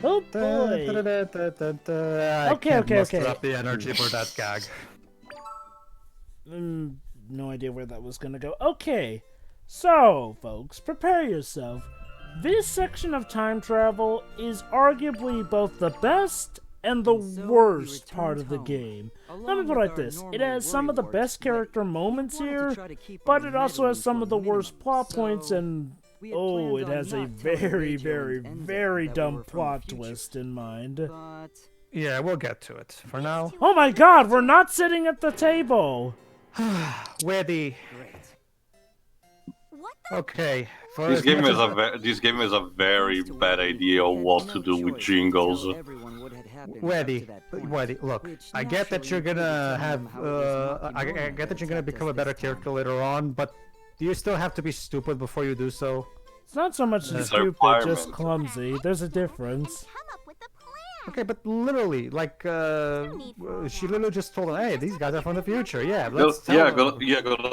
Oh boy. I muster up the energy for that gag. No idea where that was gonna go. Okay, so folks, prepare yourself. This section of time travel is arguably both the best and the worst part of the game. Let me put it like this. It has some of the best character moments here, but it also has some of the worst plot points, and oh, it has a very, very, very dumb plot twist in mind. Yeah, we'll get to it. For now... Oh my god, we're not sitting at the table! Where the... Okay. This game is a very bad idea of what to do with jingles. Weddy, look, I get that you're gonna have, I get that you're gonna become a better character later on, but do you still have to be stupid before you do so? It's not so much stupid, just clumsy. There's a difference. Okay, but literally, like, she literally just told him, hey, these guys are from the future, yeah, got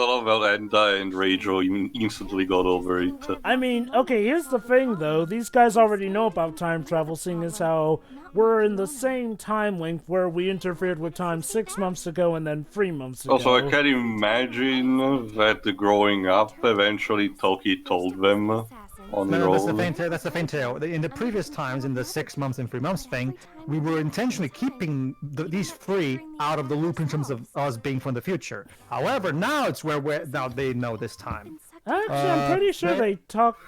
over and Rachel instantly got over it. I mean, okay, here's the thing, though. These guys already know about time travel, seeing as how we're in the same time link where we interfered with time 6 months ago and then 3 months ago. Also, I can imagine that growing up, eventually Toki told them. That's the faint tale. In the previous times, in the 6 months and 3 months thing, we were intentionally keeping these three out of the loop in terms of us being from the future. However, now it's where now they know this time. Actually, I'm pretty sure they talked.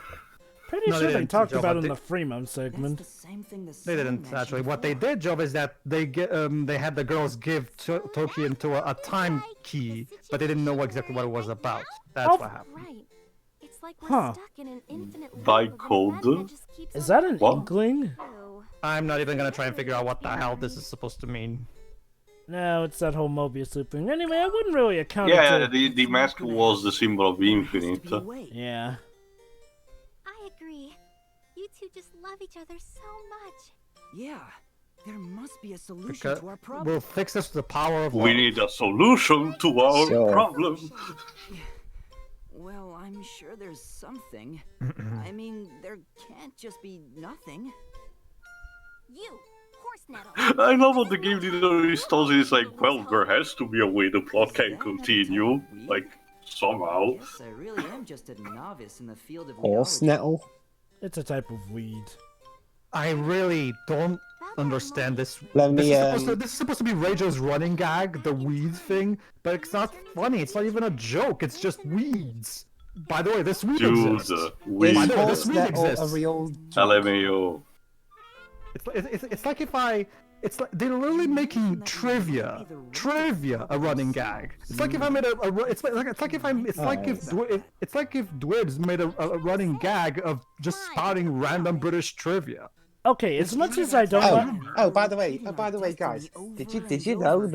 They talked about it in the 3 month segment. They didn't actually. What they did, Job, is that they had the girls give Toki into a time key, but they didn't know exactly what it was about. That's what happened. Huh. By code? Is that an inkling? I'm not even gonna try and figure out what the hell this is supposed to mean. No, it's that whole Mobius loop thing. Anyway, I wouldn't really account Yeah, the mask was the symbol of infinite. Yeah. I agree. You two just love each other so much. Yeah, there must be a solution to our problem. We'll fix this with the power of love. We need a solution to our problem. Well, I'm sure there's something. I mean, there can't just be nothing. You, horse nettle. I love what the game literally tells you. It's like, well, there has to be a way the plot can continue, like somehow. Yes, I really am just a novice in the field of horse nettle. It's a type of weed. I really don't understand this. Let me, this is supposed to be Rachel's running gag, the weed thing, but it's not funny. It's not even a joke. It's just weeds. By the way, this weed exists. Weed. By the way, this weed exists. A real LMAO. It's like if I. It's like they're literally making trivia a running gag. It's like if I made it's like if Dwibs made a running gag of just spouting random British trivia. Okay, as much as I don't. By the way, guys, did you know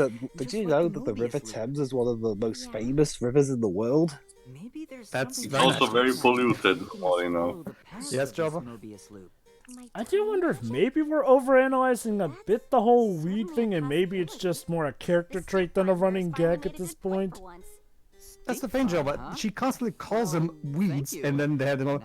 that the River Thames is one of the most famous rivers in the world? Maybe there's That's also very polluted. All you know. Yes, Java. I do wonder if maybe we're overanalyzing a bit the whole weed thing, and maybe it's just more a character trait than a running gag at this point. That's the thing, Joe, but she constantly calls them weeds, and then they have them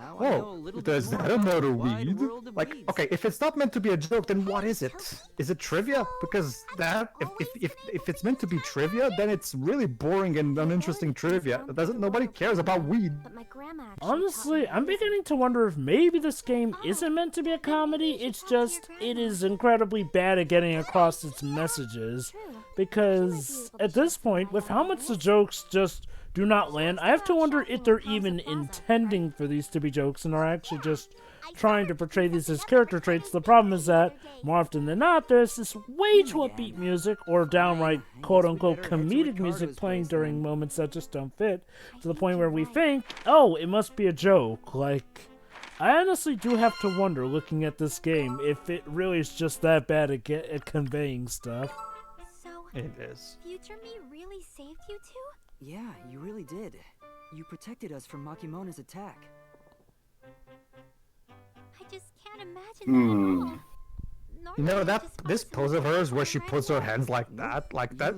is that another weed? Like, okay, if it's not meant to be a joke, then what is it? Is it trivia? Because that, if it's meant to be trivia, then it's really boring and uninteresting trivia. Nobody cares about weed. Honestly, I'm beginning to wonder if maybe this game isn't meant to be a comedy, it's just, it is incredibly bad at getting across its messages. Because, at this point, with how much the jokes just do not land, I have to wonder if they're even intending for these to be jokes and are actually just trying to portray these as character traits. The problem is that, more often than not, there's this way too upbeat music, or downright quote-unquote comedic music playing during moments that just don't fit, to the point where we think, oh, it must be a joke. Like, I honestly do have to wonder, looking at this game, if it really is just that bad at conveying stuff. So, it is. Future me really saved you two? Yeah, you really did. You protected us from Makimona's attack. I just can't imagine that at all. You know this pose of hers where she puts her hands like that,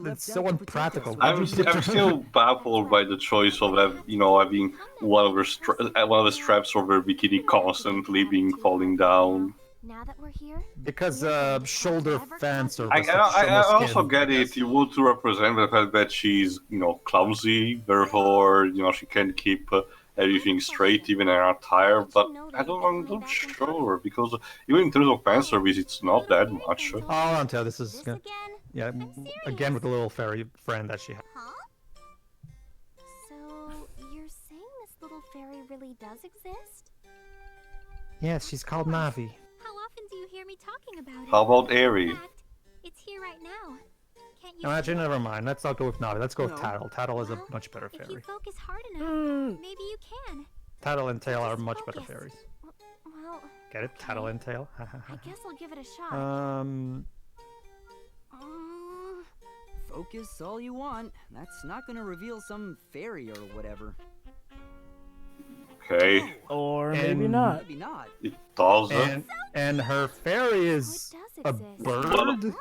it's so unpractical. I'm still baffled by the choice of having one of the straps of her bikini constantly falling down. Now that we're here, Because shoulder fan service. I also skin, get I it. guess. You want to represent the fact that she's, clumsy, therefore, she can't keep everything straight, even in her attire. But I'm not sure, because even in terms of fan service, it's not that much. Oh, until this is this good. again? Yeah, I'm again serious. with the little fairy friend that she has. Huh? So you're saying this little fairy really does exist? Yes, she's called Navi. How often do you hear me talking about it? How about Airy? In fact, it's here right now. Can't you No, actually, see it? never mind. Let's not go with Navi. Let's go with No. Tattle. Tattle is a Well, much better If you fairy. focus hard enough, Mm, maybe you can. Tattle and Tail are Just much better focus. fairies. Well, Get it? Tattle and Tail? I guess I'll give it a shot. Focus all you want. That's not gonna reveal some fairy or whatever. Okay, or maybe And- not. Maybe not. it does. And her fairy is Oh, a it does exist. bird?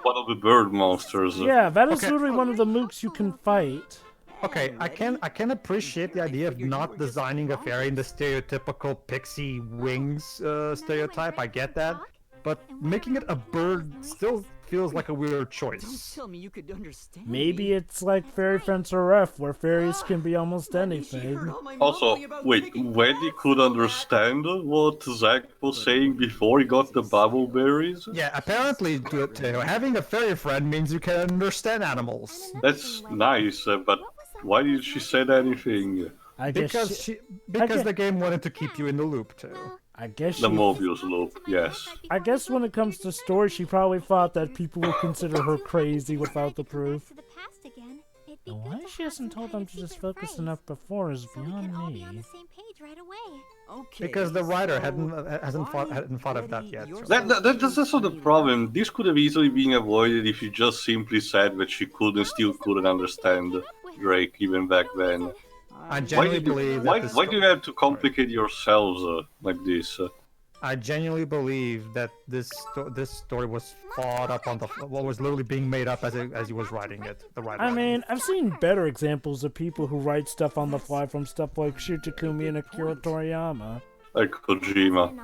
One of the bird monsters. Yeah, that is Okay. literally one of the mooks you can fight. Okay, I can appreciate the idea of not designing a fairy in the stereotypical pixie wings stereotype. I get that, but making it a bird still feels like a weird Don't choice. tell me you could understand. Maybe me. it's like Fairy Fencer F, where fairies can be almost anything. Also, wait, Wendy could understand what Zack was saying before he got the bubble berries? Yeah, apparently having a fairy friend means you can understand animals. That's nice, but why did she say anything? I guess Because the game wanted to keep you in the loop too. I guess The she, Mobius loop, yes. I guess when it comes to story, she probably thought that people would consider her crazy without the proof. And why she hasn't told them to just focus enough before is beyond me. Okay. Because the writer so hasn't why thought of that yet. you're so- That's also the problem. This could have easily been avoided if you just simply said that she couldn't understand Drake even back then. I Why, genuinely did you, believe why, that this why do you have to complicate yourselves like this? I genuinely believe that this story was thought up on was literally being made up as he was writing it. The writer. I mean, I've seen better examples of people who write stuff on the fly from stuff like Shutakumi and Akira Toriyama. Like Kojima.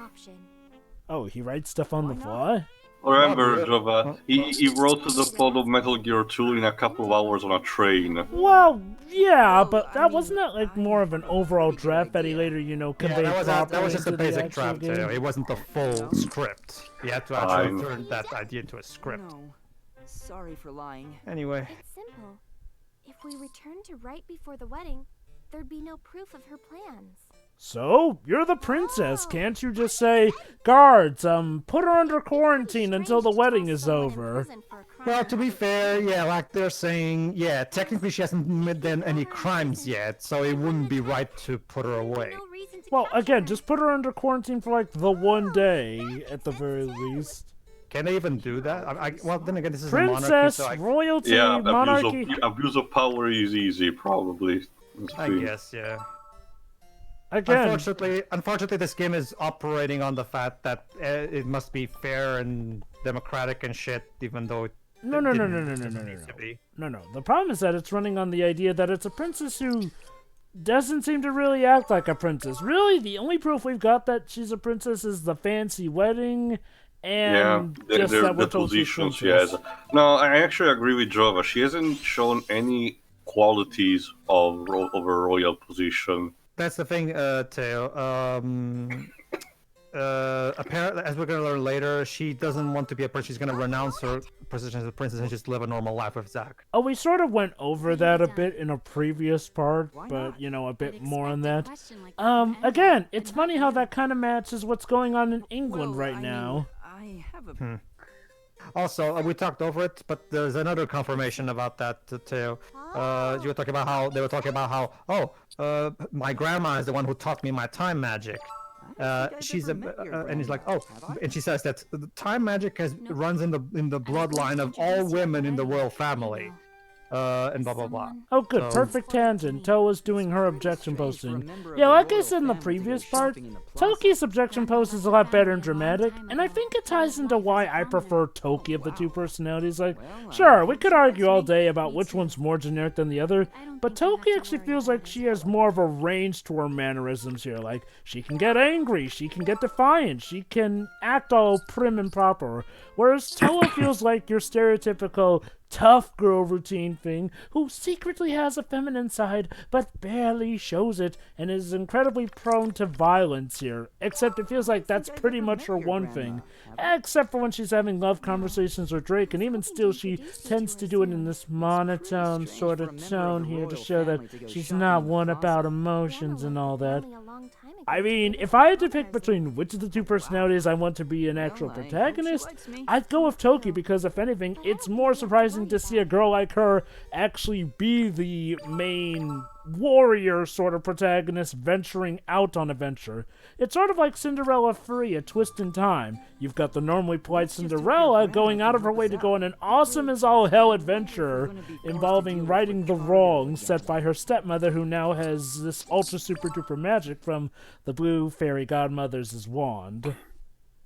Oh, he writes stuff on the fly? Remember, Jova, he wrote the plot of Metal Gear 2 in a couple of hours on a train. Well, yeah, but that wasn't that like more of an overall draft that he later, conveyed yeah, that properly was just a into the basic actual draft. game? It wasn't the full script. You had to actually turn that idea into a script. No. Sorry for lying. Anyway, It's simple. If we return to right before the wedding, there'd be no proof of her plans. So, you're the princess. Can't you just say, guards, put her under quarantine until the wedding is over? well, to be fair, yeah, like they're saying, yeah, technically she hasn't committed any crimes yet, so it wouldn't be right to put her away. Well, again, just put her under quarantine for like the one day, at the very least. Can they even do that? Well, then again, this is a monarchy, Princess, so royalty, Yeah, monarchy. abuse of power is easy, probably. I guess, yeah. Again, Unfortunately, this game is operating on the fact that it must be fair and democratic and shit, even though it no. needs to be. No. The problem is that it's running on the idea that it's a princess who doesn't seem to really act like a princess. Really, the only proof we've got that she's a princess is the fancy wedding and just that we're the told she's positions she princess. has. No, I actually agree with Jova. She hasn't shown any qualities of a royal position. That's the thing, Teo. Apparently, as we're gonna learn later, she doesn't want to be a princess. She's gonna renounce her position as a princess and just live a normal life with Zack. Oh, we sort of went over that a bit in a previous part, Why but, not? a bit more on that. Again, it's funny how that kind of matches what's going on in England Well, right I now. mean, I have a Also, we talked over it, but there's another confirmation about that, Teo. You were talking about how they were talking about how my grandma is the one who taught me my time magic. She's and he's like, and she says that the time magic runs in the bloodline of all women in the royal family. and blah blah blah. Oh, good. So- Perfect tangent. Towa's doing her objection posting. Yeah, like I said in the previous part, Toki's objection post is a lot better and dramatic, and I think it ties into why I prefer Toki of the two personalities. Like, sure, we could argue all day about which one's more generic than the other, but Toki actually feels like she has more of a range to her mannerisms here. Like, she can get angry, she can get defiant, she can act all prim and proper, whereas Towa feels like your stereotypical tough girl routine thing who secretly has a feminine side but barely shows it and is incredibly prone to violence here. Except it feels like that's pretty much her one thing. Except for when she's having love conversations with Drake, and even still she tends to do it in this monotone sort of tone here to show that she's not one about emotions and all that. I mean, if I had to pick between which of the two personalities I want to be an actual protagonist, I'd go with Toki because, if anything, it's more surprising to see a girl like her actually be the main warrior sort of protagonist venturing out on a venture. It's sort of like Cinderella Free, A Twist in Time. You've got the normally polite Cinderella going out of her way to go on an awesome-as-all-hell adventure involving righting the wrongs set by her stepmother, who now has this ultra-super-duper magic from the blue fairy godmother's wand.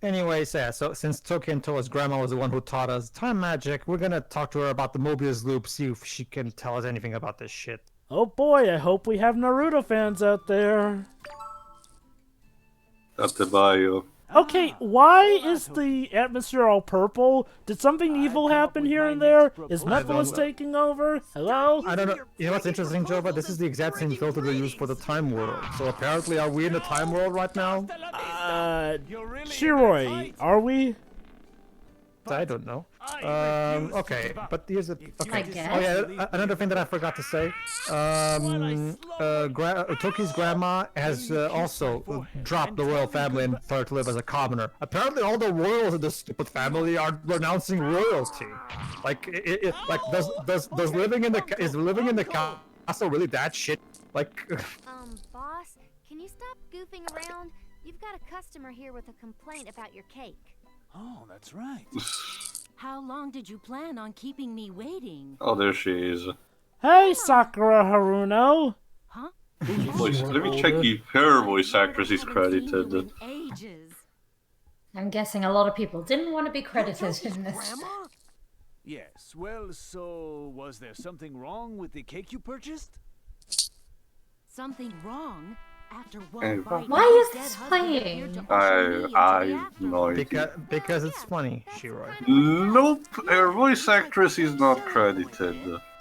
Anyways, yeah, so since Toki and Towa's grandma was the one who taught us time magic, we're gonna talk to her about the Mobius loop, see if she can tell us anything about this shit. Oh boy, I hope we have Naruto fans out there. That's the bio. Okay, why is the atmosphere all purple? Did something evil happen here and there? Is Mephiles taking over? Hello? I don't know. You know what's interesting, Jova? This is the exact same filter they use for the time world. So apparently, are we in the time world right now? Shiroi, are we? I don't know. Okay, but here's a... Okay. Oh yeah, another thing that I forgot to say. Toki's grandma has also dropped the royal family and started to live as a commoner. Apparently all the royals in this stupid family are renouncing royalty. Like, does living in the castle really that shit? Like... Boss, can you stop goofing around? You've got a customer here with a complaint about your cake. Oh, that's right. How long did you plan on keeping me waiting? Oh, there she is. Hey, Sakura Haruno! Huh? Let me check if her voice actress is credited. I'm guessing a lot of people didn't want to be credited in this. Grandma? Yes, well, so was there something wrong with the cake you purchased? Something wrong? After one bite, why is this playing? I no idea. Because it's funny, Shiroi. Nope, her voice actress is not credited.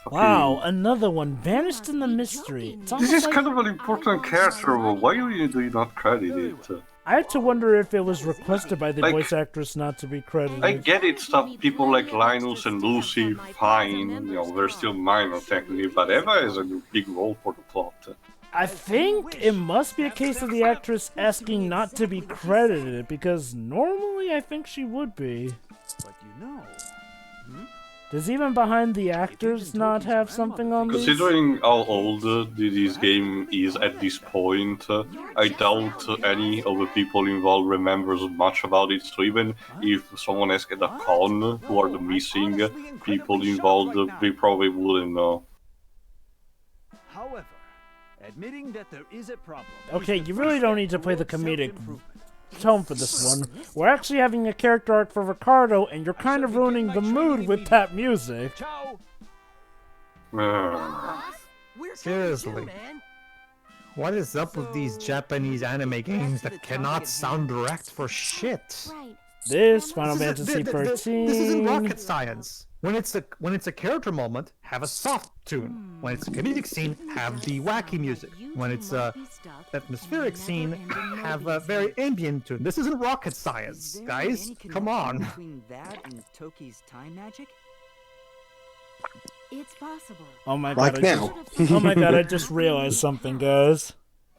Wow, another one vanished in the mystery. This is kind of an important character, but why do you not credit it? I had to wonder if it was requested by the voice actress not to be credited. I get it, stuff people like Linus and Lucy, fine, they're still minor technically, but Eva has a big role for the plot. I think it must be a case of the actress asking not to be credited, because normally I think she would be. But you know... Does even behind the actors not have something on this? Considering how old this game is at this point, I doubt any of the people involved remembers much about it, so even if someone asked at a con who are the missing people involved, they probably wouldn't know. However, admitting that there is a problem... Okay, you really don't need to play the comedic tone for this one. We're actually having a character arc for Ricardo, and you're kind of ruining the mood with that music. Seriously. What is up with these Japanese anime games that cannot sound direct for shit? This Final Fantasy 13. This isn't rocket science. When it's a character moment, have a soft tune. When it's a comedic scene, have the wacky music. When it's a atmospheric scene, have a very ambient tune. This isn't rocket science, guys. Come on. Between that and Toki's time magic? It's possible. Oh my Like god! now. Oh my god! I just realized something, guys.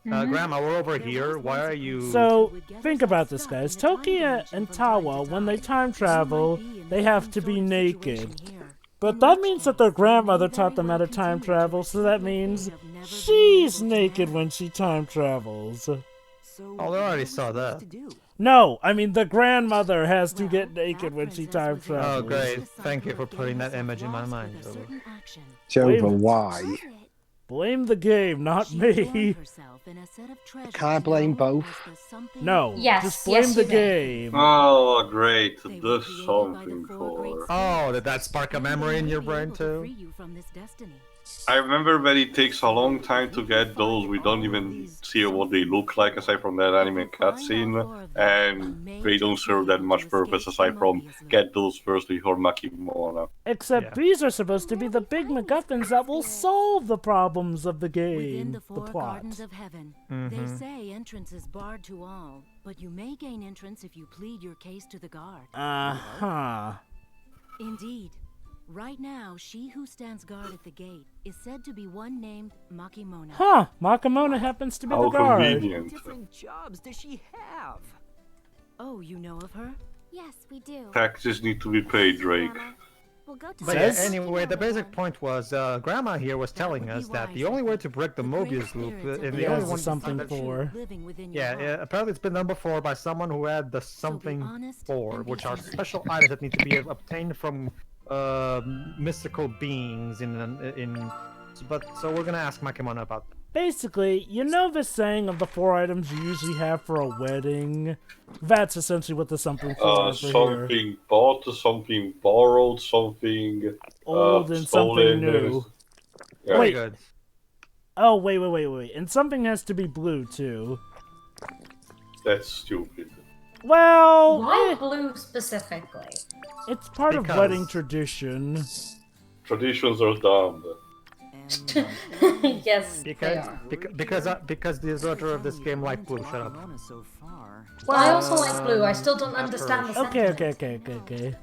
Grandma, we're over here. Why are you... So, think about this, guys. Toki and Towa, when they time travel, they have to be naked. But that means that their grandmother taught them how to time travel, so that means she's naked when she time travels. Oh, they already saw that. No, I mean the grandmother has to get naked when she time travels. Oh, great. Thank you for putting that image in my mind. Jova, why? Blame the game, not me. Can I blame both? No, Yes, just blame yes, the you may. game. Oh, great. The something for. Oh, did that spark a memory in your brain too? I remember when it takes a long time to get those. We don't even see what they look like aside from that anime cutscene, and they don't serve that much purpose aside from get those first before Makimona. Except these are supposed to be the big MacGuffins that will solve the problems of the game, the plot. Gardens of heaven, they say entrance is barred to all, but you may gain entrance if you plead your case to the guard. Uh-huh. Indeed. Right now, she who stands guard at the gate is said to be one named Makimona. Huh, Makimona happens to be How the guard. convenient. What different jobs does she have? Oh, you know of her? Yes, we do. Taxes need to be paid, Drake. We'll go to But yeah, Says- anyway, the basic point was, Grandma here was telling us that the only way to break the Mobius loop, and the Yeah, only it's one something that- for. Yeah, apparently it's been done before by someone who had the something for, which are special items that need to be obtained from mystical beings but so we're gonna ask Makimona about that. Basically, you know the saying of the 4 items you usually have for a wedding? That's essentially what the something for is for here. Something bought, something borrowed, something Old and stolen. something new. Yeah. Wait. Good. Oh, wait. And something has to be blue, too. That's stupid. Well, Why blue specifically? it's part of Because- wedding tradition. Traditions are dumb. Yes, they Because are. because the author of this game liked blue. Shut up. So far. Well, I also like blue. I still don't understand the Okay. sentiment.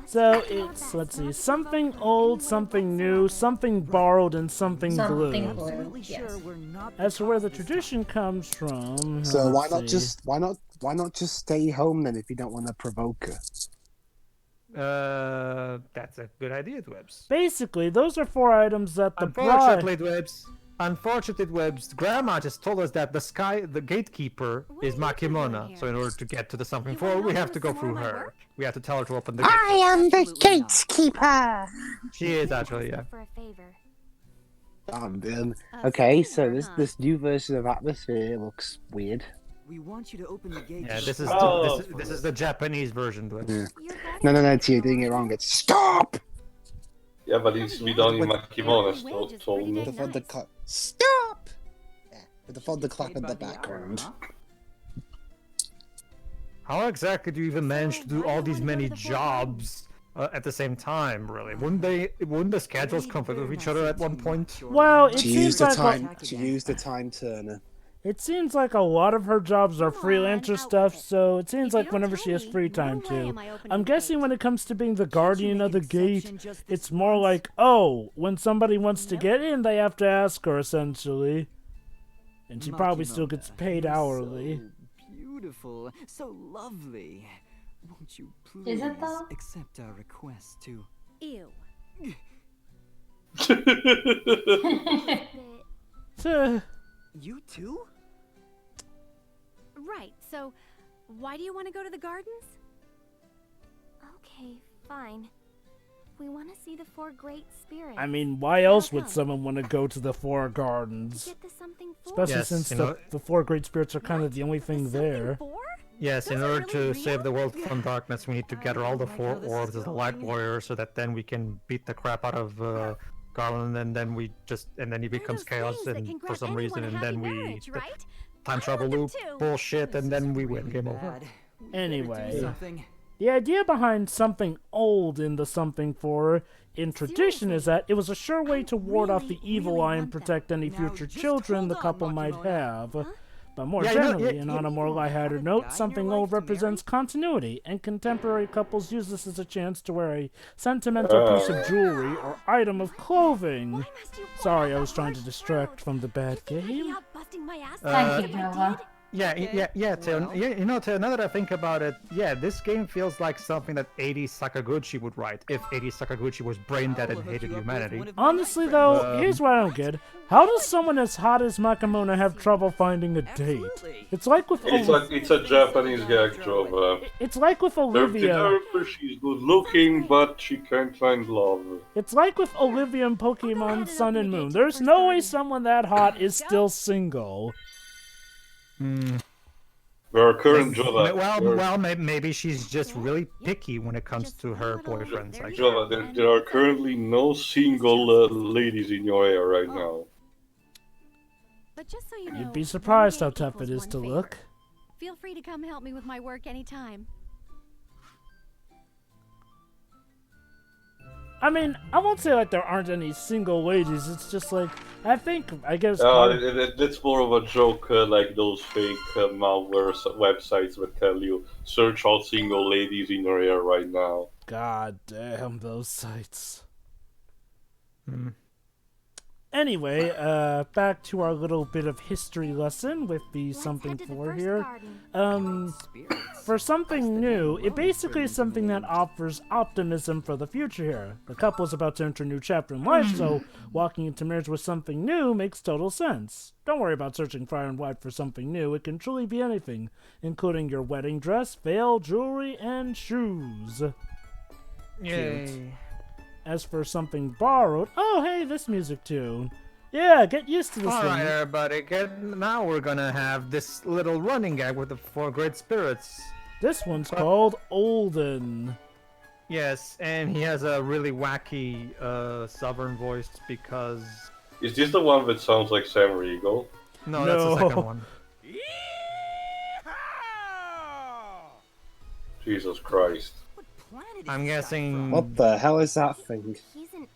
So it's, let's see, something old, something new, something borrowed, and something Something blue. blue, yes. As for where the tradition comes from, So let's why see. not just stay home then if you don't want to provoke her? That's a good idea, Dwebs. Basically, those are 4 items that the bride... Unfortunately, Dwebs, Grandma just told us that the gatekeeper is Makimona. So in order to get to the something for, we have to go through her. We have to tell her to open the gate. I am the gatekeeper. She is actually, yeah. For a favor. Okay, so this new version of Atmosphere looks weird. We want you to open the gate. Yeah, this is Oh. this is the Japanese version, Dwebs. Yeah. No, you're doing it wrong. It's stop! Yeah, but it's we don't need Makimona told me. The thunder clap. Stop! Yeah, with the thunder clap in the background. How exactly do you even manage to do all these many jobs at the same time? Really, wouldn't the schedules conflict with each other at one point? Well, it To use seems the like time, to use the time turner. it seems like a lot of her jobs are freelancer stuff, so it seems like whenever she has free time too. I'm guessing when it comes to being the guardian of the gate, it's more like, oh, when somebody wants to get in, they have to ask her, essentially. And she probably still gets paid hourly. So beautiful, so lovely. Won't you please Is it though? accept our request to? Ew. You too? Right, so why do you want to go to the gardens? Okay, fine. We want to see the 4 great spirits. I mean, why else would someone want to go to the 4 gardens? Get the something for. Especially Yes, since you know- the 4 great spirits are kind of the only thing there. Yes, in Those are order to really save real? the world from darkness, we need to gather all the 4 orbs as the light warrior, so that then we can beat the crap out of Garland, and then he becomes chaos, and for some reason, and then we time travel loop bullshit, and then we win. Game over. Bad. Anyway. Something. The idea behind something old in the something for in tradition is that it was a sure way to ward off the evil eye and protect any future children the couple might have. But more generally, and on a more lighthearted note, something old represents continuity, and contemporary couples use this as a chance to wear a sentimental piece of jewelry or item of clothing. Sorry, I was trying to distract from the bad game. Thank you, Nova. Yeah, Okay, Teo, well. you know, Teo, now that I think about it, yeah, this game feels like something that 80s Sakaguchi would write, if 80s Sakaguchi was brain dead and I'll hook hated you up with humanity. one of my Honestly, night though, friends. here's what I don't get. How does someone as hot as Makimona have trouble finding a date? Absolutely. It's like with It's a Japanese gag job. It's like with The Olivia. developer, she's good looking, but she can't find love. It's like with Olivia and Pokemon Sun and Moon. There's no way someone that hot is still single. Her current Java. Well, maybe she's just really picky when it comes to her boyfriends. I guess. Java, there are currently no single ladies in your area right now. But just so you know, You'd be surprised how 1 tough it equals is to 1 favor. look. Feel free to come help me with my work anytime. I mean, I won't say like there aren't any single ladies. It's just like I guess. part of- That's more of a joke, like those fake malware websites that tell you search all single ladies in your area right now. God damn those sites. Anyway, back to our little bit of history lesson with the something for here. For something new, it basically is something that offers optimism for the future here. The couple is about to enter a new chapter in life, so walking into marriage with something new makes total sense. Don't worry about searching far and wide for something new. It can truly be anything, including your wedding dress, veil, jewelry, and shoes. Yay. As for something borrowed, oh hey, this music tune. Yeah, get used to this All thing. right, everybody, now we're gonna have this little running gag with the 4 great spirits. This one's called Olden. Yes, and he has a really wacky southern voice because... Is this the one that sounds like Sam Riegel? No, that's the second one. Jesus Christ. I'm guessing... What the hell is that thing?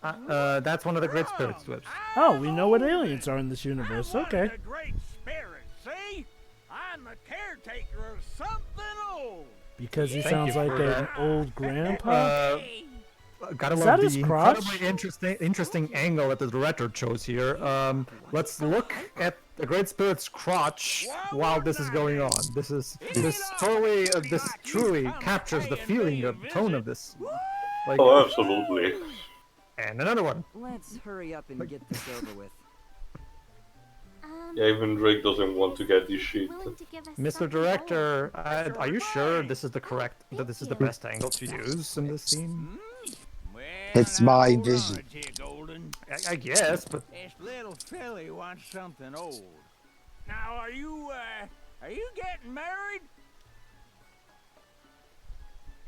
that's one of the great spirits whips. Oh, we know what aliens are in this universe. Okay. The great spirit, see? I'm the caretaker of something old. Because he Thank sounds you like for an that. old grandpa. Gotta Is love that the his crotch? incredibly interesting angle that the director chose here. Let's look at the great spirit's crotch while this is going on. This truly captures the feeling, the tone of this. Like, Oh, absolutely. and another one. Let's hurry up and get this over with. Yeah, even Drake doesn't want to get this shit. Mr. Director, are you sure this is the best angle to use in this scene? It's my vision. I guess, but This little filly wants something old. Now, are you getting married?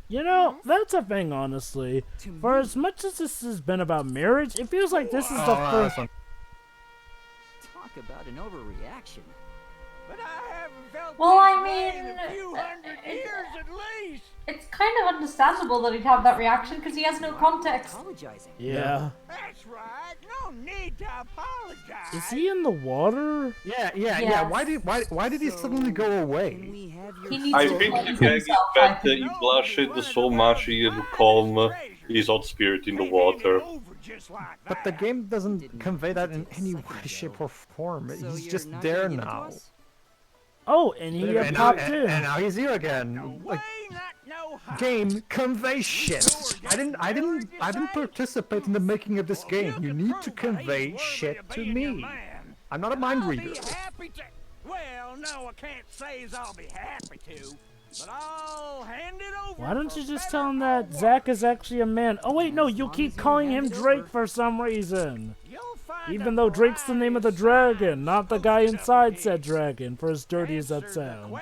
You know, that's a thing, honestly. For as much as this has been about marriage, it feels like this is the first. Talk about an overreaction. But I haven't felt Well, I this way in mean, a few hundred years at least. it's kind of understandable that he'd have that reaction because he has no context. Apologizing. Yeah. That's right. No need to apologize. Is he in the water? yeah. Yes. Why did he suddenly go Can away? we have your He needs I to think the cleanse gag is himself, I that think. he blushed so much he will calm his hot spirit in the water. But the game doesn't convey that in any way, shape, or form. So He's you're just not there gonna give it to now. us? Oh, and he And now, popped and in. now he's here again. Like, game, convey shit. I didn't participate in the making of this game. You need to convey shit to me. I'm not a mind reader. Well, no, I can't say as I'll be happy to, but I'll hand it over. Why don't you just tell him that Zack is actually a man? Oh wait, no, you keep calling him Drake for some reason. Even though Drake's the name of the dragon, not the guy inside said dragon, for as dirty as that sounds.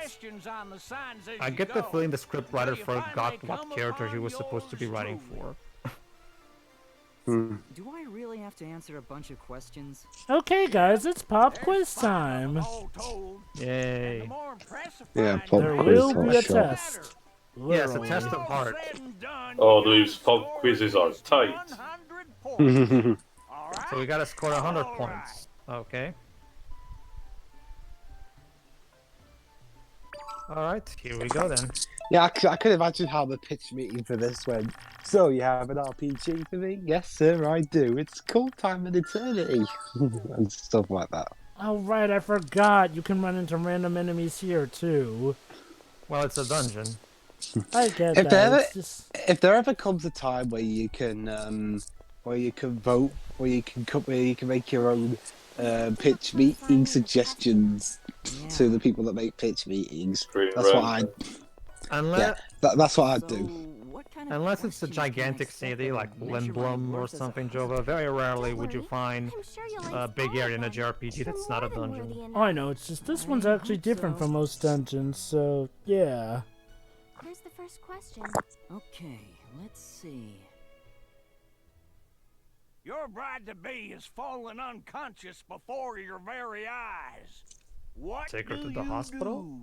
I get the feeling the scriptwriter forgot what character he was supposed to be writing for. Do I really have to answer a bunch of questions? Okay guys, it's pop quiz time. Yay. Yeah, pop There quiz, will be a sure. test. Yes, a Literally. test of heart. Oh, these pop quizzes are tight. So we gotta score 100 points. Okay. Alright, here we go then. Yeah, I could imagine how the pitch meeting for this went. So, you have an RPG for me? Yes, sir, I do. It's called Time and Eternity. And stuff like that. Oh, right, I forgot. You can run into random enemies here, too. Well, it's a dungeon. I get If that. there, It's just... if there ever comes a time where you can vote, where you can make your own pitch meeting suggestions to the people that make pitch meetings, that's what I. Unless, that's what I'd do. Unless it's a gigantic city like Lindblom or something, Jova, very rarely would you find a big area in a JRPG that's not a dungeon. Oh, I know, it's just this one's actually different from most dungeons, so yeah. Here's the first question. Okay, let's see. Your bride-to-be has fallen unconscious before your very eyes. What Take her do to the you hospital? do?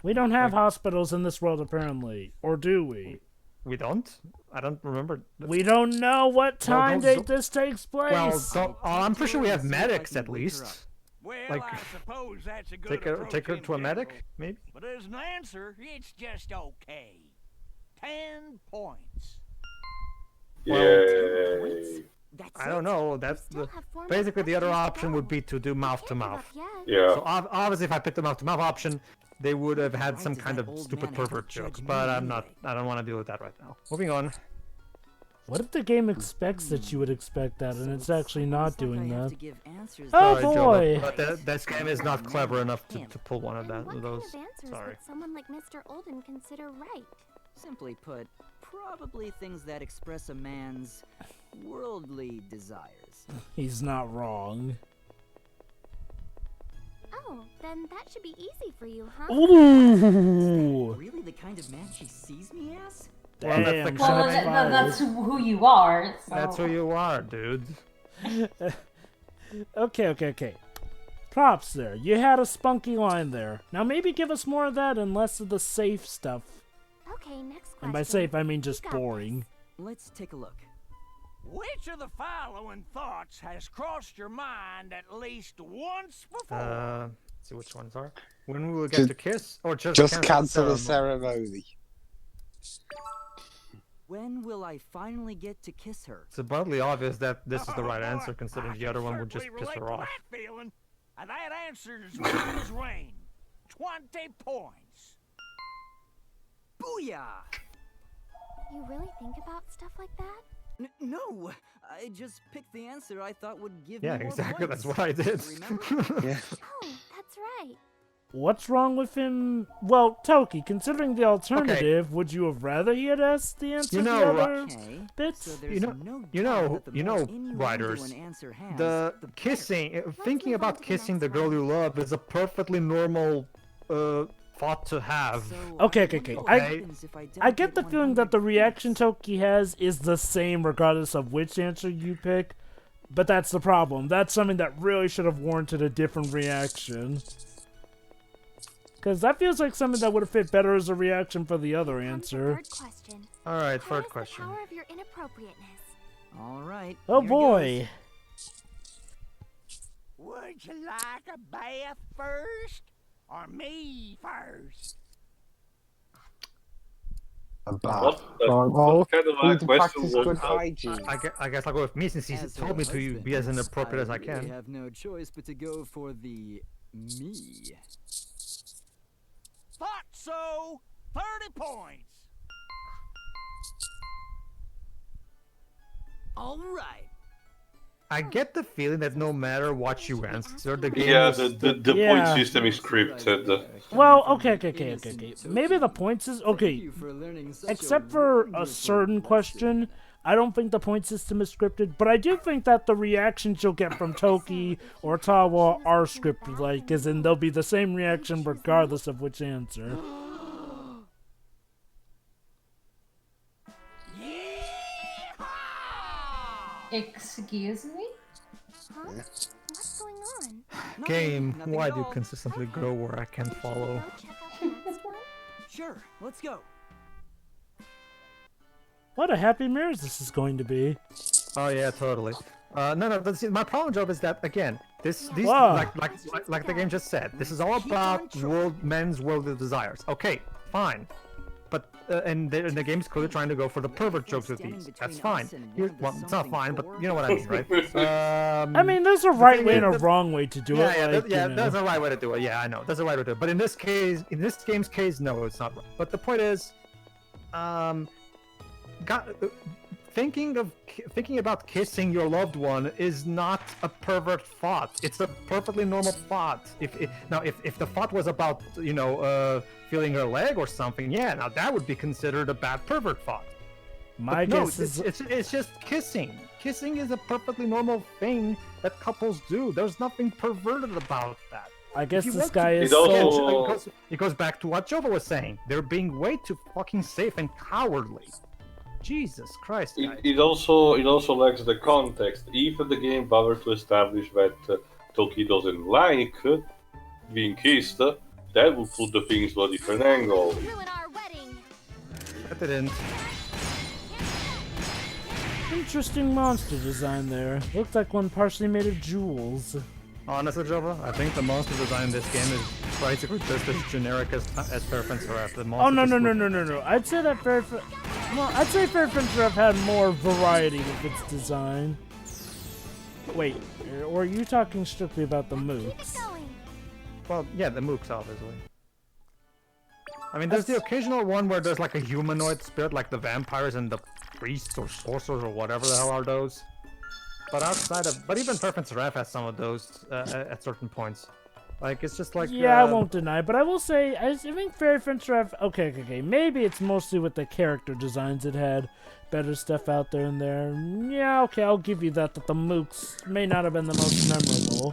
We don't have hospitals in this world, apparently. Or do we? We don't? I don't remember. We don't know what time this takes place. Well, I'm pretty sure we have medics at least. Well, Like, I suppose that's a good take her approach to a in medic, general. maybe? But as an answer, it's just okay. 10 points. Yay. I don't know. That's basically the other option would be to do mouth to mouth. Yeah. So obviously, if I picked the mouth to mouth option, they would have had some kind of stupid pervert jokes. But I don't want to deal with that right now. Moving on. What if the game expects that you would expect that, and it's actually not doing that? Sorry, Oh boy! Joe, but this game is not clever enough to pull one of What those. kind of answers Sorry. would someone like Mr. Olden consider right? Simply put, probably things that express a man's worldly desires. He's not wrong. Oh, then that should be easy for you, huh? Ooh! Really the kind of man she sees me as? Damn, Well, that's who you are. So. That's who you are, dude. Okay. Props there. You had a spunky line there. Now maybe give us more of that and less of the safe stuff. Okay, next question. And by safe, I mean just You got boring. Let's take a look. Which of the following thoughts has crossed your mind at least once before? Let's see which ones are. When we will get to kiss, or Just cancel the ceremony. When will I finally get to kiss her? It's abundantly obvious that this is the right answer, considering the other one would just Certainly piss her relate to off. that feeling. And that answer's good as rain. 20 points. Booyah! You really think about stuff like that? No, I just picked the answer I thought would give Yeah, me more exactly. points. That's what I did. Remember? Yeah. Oh, that's right. What's wrong with him? Well, Toki, considering the alternative, would you have rather he had asked the answer to the other Okay, bits? so You there's know, no doubt that the most writers. innuendo an answer has, The better. kissing, thinking move on about to the kissing next the girl one. you love is a perfectly normal thought to have. So Okay. I wonder what I happens if I get the dedicate feeling that the 100 reaction points. Toki has is the same regardless of which answer you pick. But that's the problem. That's something that really should have warranted a different reaction. Because that feels like something that would have fit better as a reaction for the other On to the answer. third question. Alright, What third is question. the power of your inappropriateness? All right. Oh here boy. Would you like a bath first? Or me first? What Well, kind of we a need to question practice was good that? hygiene. I guess I'll go with me since he As told her me to husband, be as inappropriate as I really can. have no choice but to go for the me. Thought so. 30 points. All right. I get the feeling that no matter what you answer, the game Yeah, will the Yeah. point system is scripted. Well, okay. Maybe the points is... Thank Okay, you for learning such except for a wonderful certain lesson. question, I don't think the point system is scripted, but I do think that the reactions you'll get from Toki or Tawa are scripted, like, as in they'll be the same reaction regardless of which answer. Excuse me? Huh? What's going on? Game, Nothing why at do you all. consistently go where I can't follow? Go check out the next one? Sure, let's go. What a happy marriage this is going to be. Oh yeah, totally. No, that's, my problem, Job, is that again, these Wow. like the game just said, this is all about men's worldly desires. Okay, fine, but and the game's clearly trying to go for the pervert jokes with these. That's fine. Well, it's not fine, but you know what I mean, right? I mean, there's a right way and a wrong way to do it. There's a right way to do it. Yeah, I know. There's a right way to do it. But in this game's case, no, it's not right. But the point is, thinking about kissing your loved one is not a pervert thought. It's a perfectly normal thought. If the thought was about feeling her leg or something, yeah, now that would be considered a bad pervert thought. My guess is it's just kissing. Kissing is a perfectly normal thing that couples do. There's nothing perverted about that. I guess this guy is It goes back to what Jova was saying. They're being way too fucking safe and cowardly. Jesus Christ, guys. It also lacks the context. If the game bothered to establish that Toki doesn't like being kissed, that would put the things to a different angle. Ruin our wedding. That didn't. Interesting monster design there. Looks like one partially made of jewels. Honestly, Jova, I think the monster design in this game is basically just as generic as Fairfence Ref. Oh no! I'd say that Fairfence Ref had more variety with its design. Wait, or are you talking strictly about the mooks? Well, yeah, the mooks, obviously. I mean, there's the occasional one where there's like a humanoid spirit, like the vampires and the priests or sorcerers or whatever the hell are those. But even Fairfence Ref has some of those at certain points. Like, it's just like... Yeah, I won't deny, but I will say, I think Fairfence Ref... Okay, maybe it's mostly with the character designs it had. Better stuff out there and there. Yeah, okay, I'll give you that the mooks may not have been the most memorable.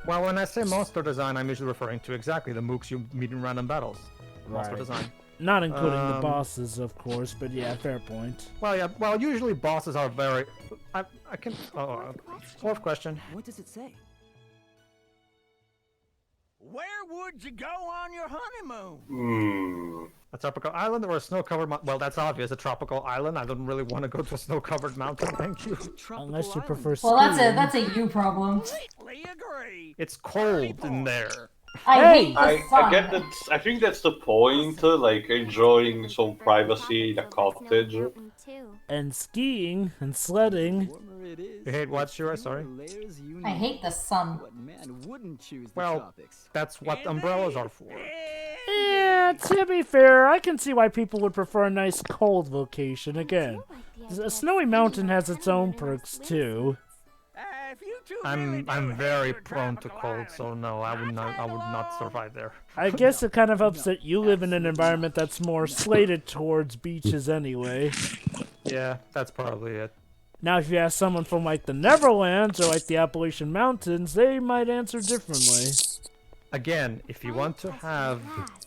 Well, when I say monster design, I'm usually referring to exactly the mooks you meet in random battles. Monster design. Not including the bosses, of course, but yeah, fair point. Well, yeah, usually bosses are very... I can... fourth question. What does it say? Where would you go on your honeymoon? A tropical island or a snow-covered mountain? Well, that's obvious. A tropical island. I don't really want to go to a snow-covered mountain. Thank you. Unless you prefer skiing. Well, that's a you problem. Completely agree. It's cold in there. I get that. I think that's the point. Like enjoying some privacy in a cottage. And skiing and sledding. You hate what, Shira? Sorry. I hate the sun. Well, that's what umbrellas are for. Yeah, to be fair, I can see why people would prefer a nice cold location. Again, a snowy mountain has its own perks too. I'm very prone to cold, so no, I would not survive there. I guess it kind of helps that you live in an environment that's more slated towards beaches anyway. Yeah, that's probably it. Now, if you ask someone from like the Neverlands or like the Appalachian Mountains, they might answer differently. Again, if you want to have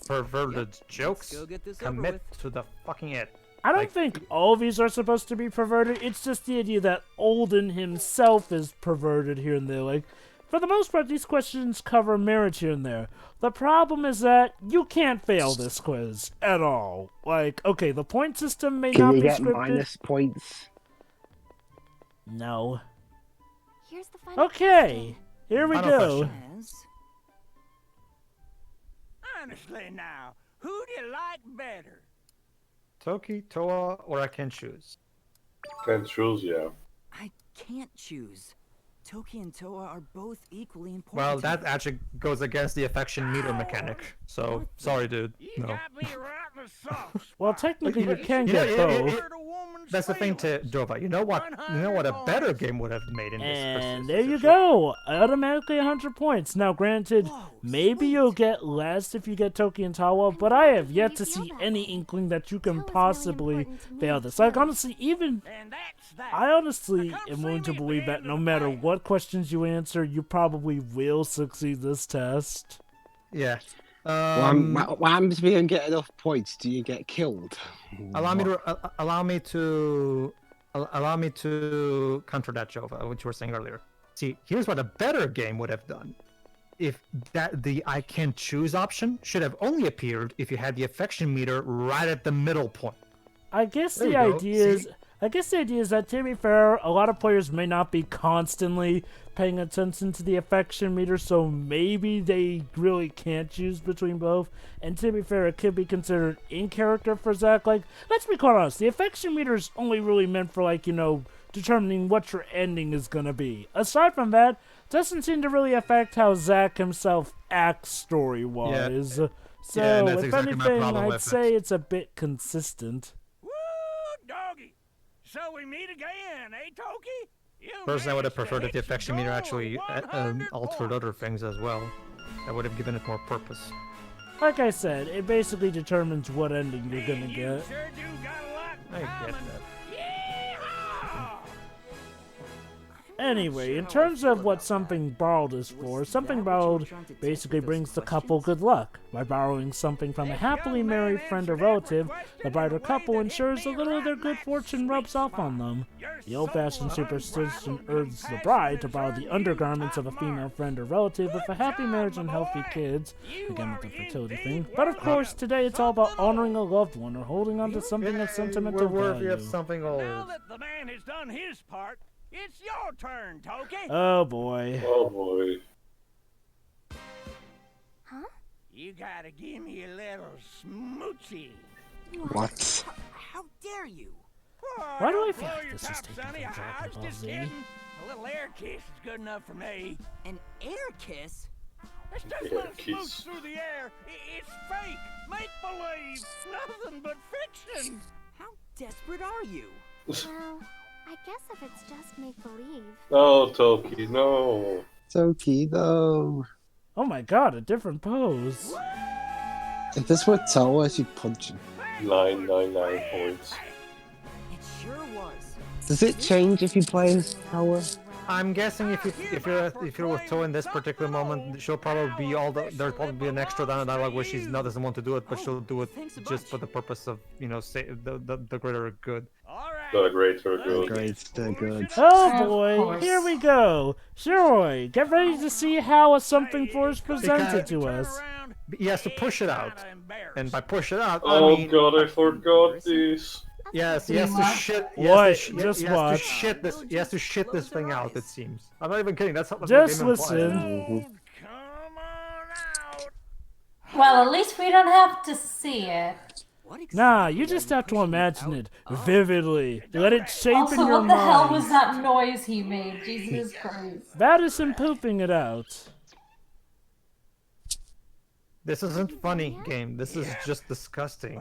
perverted jokes, commit to the fucking it. I don't think all of these are supposed to be perverted. It's just the idea that Olden himself is perverted here and there. Like, for the most part, these questions cover marriage here and there. The problem is that you can't fail this quiz at all. Like, okay, the point system may not be scripted. Can you get minus points? No. Here's the final Okay, here we go. Honestly now, who do you like better? Toki, Towa, or I can choose? Can't choose, yeah. I can't choose. Toki and Towa are both equally important. Well, that actually goes against the affection meter mechanic. So, sorry, dude. No. Well, technically, you can get both. That's the thing to Jova. You know what a better game would have made in this. And there you go. Automatically 100 points. Now, granted, maybe you'll get less if you get Toki and Towa, but I have yet to see any inkling that you can possibly fail this. Like, honestly, I honestly am willing to believe that no matter what questions you answer, you probably will succeed this test. Yeah. What happens if you don't get enough points? Do you get killed? Allow me to counter that, Jova, which you were saying earlier. See, here's what a better game would have done. If the I can choose option should have only appeared if you had the affection meter right at the middle point. I guess the idea is I guess the idea is that, to be fair, a lot of players may not be constantly paying attention to the affection meter, so maybe they really can't choose between both. And to be fair, it could be considered in character for Zack. Like, let's be quite honest, the affection meter is only really meant for, like, you know, determining what your ending is gonna be. Aside from that, it doesn't seem to really affect how Zack himself acts story-wise. Yeah. So, that's if exactly my anything, problem I'd with say it's a bit consistent. Woo, doggy. So we meet again, eh, Toki? You Personally, I would have managed to preferred that the hit your affection meter goal, actually 100 altered points. other things as well. That would have given it more purpose. Like I said, it basically determines what ending you're gonna Man, you get. sure do got a lot in I get common. that. Yeehaw! Anyway, in terms of what Something Borrowed is for, Something Borrowed basically brings the couple good luck. By borrowing something from a happily married friend or relative, the bride or couple ensures a little of their good fortune rubs off on them. The old-fashioned superstition urges the bride to borrow the undergarments of a female friend or relative with a happy marriage and healthy kids, again with the fertility thing. But of course, today it's all about honoring a loved one or holding on to something of sentimental We're worthy value. of something Now old. that the man has done his part, it's your turn, Toki. Oh boy. Oh boy. Huh? You gotta give me a little smoochie. What? How dare you? Why do I Don't feel blow like your this is top, taken Sonny. from I Dragon was Ball just Z? kidding. A little air kiss is good enough for me. An air kiss? It's just Air a little kiss. smooch through the air. It's fake. Make believe. Nothing but fiction. How desperate are you? Well, I guess if it's just make-believe. No, Toki, no. Toki, though. Oh my god, a different pose. If this were Towa, she'd punch him. 999 points. It sure was. Does it change if you play as Towa? I'm guessing if you're with Towa in this particular moment, she'll probably be there'll probably be an extra dialogue where she's not doesn't want to do it, but she'll do it just for the purpose of, you know, say the greater good. The greater good. Great, they're good. Oh Of boy, course. here we go. Shiroi, get ready to see how a Something For is presented to us. He has to push it out, and by push it out, Oh I mean, god, I forgot this. yes, he has to shit. What? He Just has to watch. shit this. He has to shit this thing out. It seems. I'm not even kidding. That's how. Just the game implies. listen. Come on out. Well, at least we don't have to see it. What Nah, exactly you are just you have to pushing imagine out it of? vividly. Let it shape Also, in your what the hell mind. was that noise he made? Jesus Christ. That is him pooping it out. This isn't funny, game. This is just disgusting.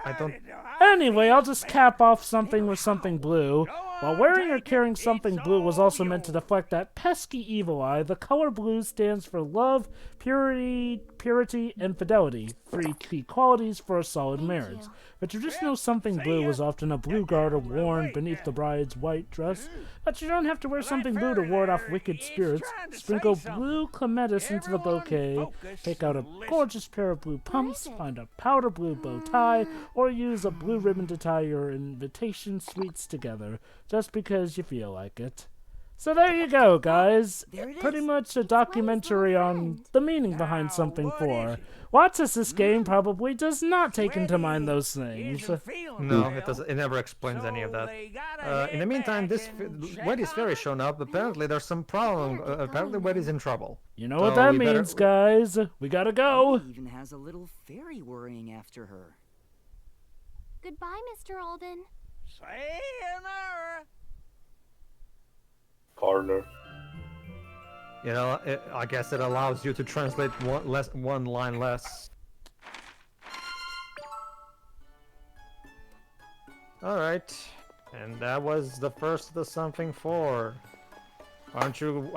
I don't. Anyway, I'll just cap off something with something blue. While wearing or carrying something blue was also meant to deflect that pesky evil eye, the color blue stands for love, purity, and fidelity, three key qualities for a solid marriage. The traditional something blue was often a blue garter worn beneath the bride's white dress, but you don't have to wear something blue to ward off wicked spirits. Sprinkle blue clematis into the bouquet, pick out a gorgeous pair of blue pumps, find a powder blue bow tie, or use a blue ribbon to tie your invitation sweets together, just because you feel like it. So there you go, guys. Pretty much a documentary on the meaning behind Something For. Watches this game probably does not take into mind those things. No, it doesn't. It never explains any of that. In the meantime, Weddy's fairy shown up. Apparently, there's some problem. Apparently, Weddy's in trouble. You know what So that we better- means, guys. We gotta go. He even has a little fairy worrying after her. Goodbye, Mr. Alden. Sayonara. Partner. You know, I guess it allows you to translate one line less. All right, and that was the first of the Something For. Aren't you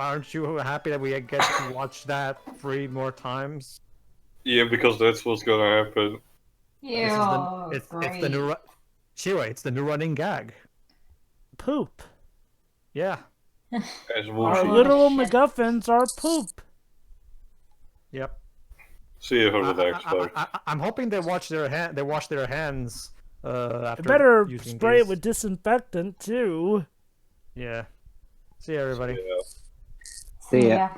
happy that we get to watch that 3 more times? Yeah, because that's what's gonna happen. Yeah, It's the new Shiroi, it's the new running gag. Poop. Yeah. As Our Wushi. literal MacGuffins are poop. Yep. See you for the next part. I'm hoping they wash their hands after Better using spray it these. with disinfectant too. Yeah. See you, everybody. Yeah. See ya. Yeah.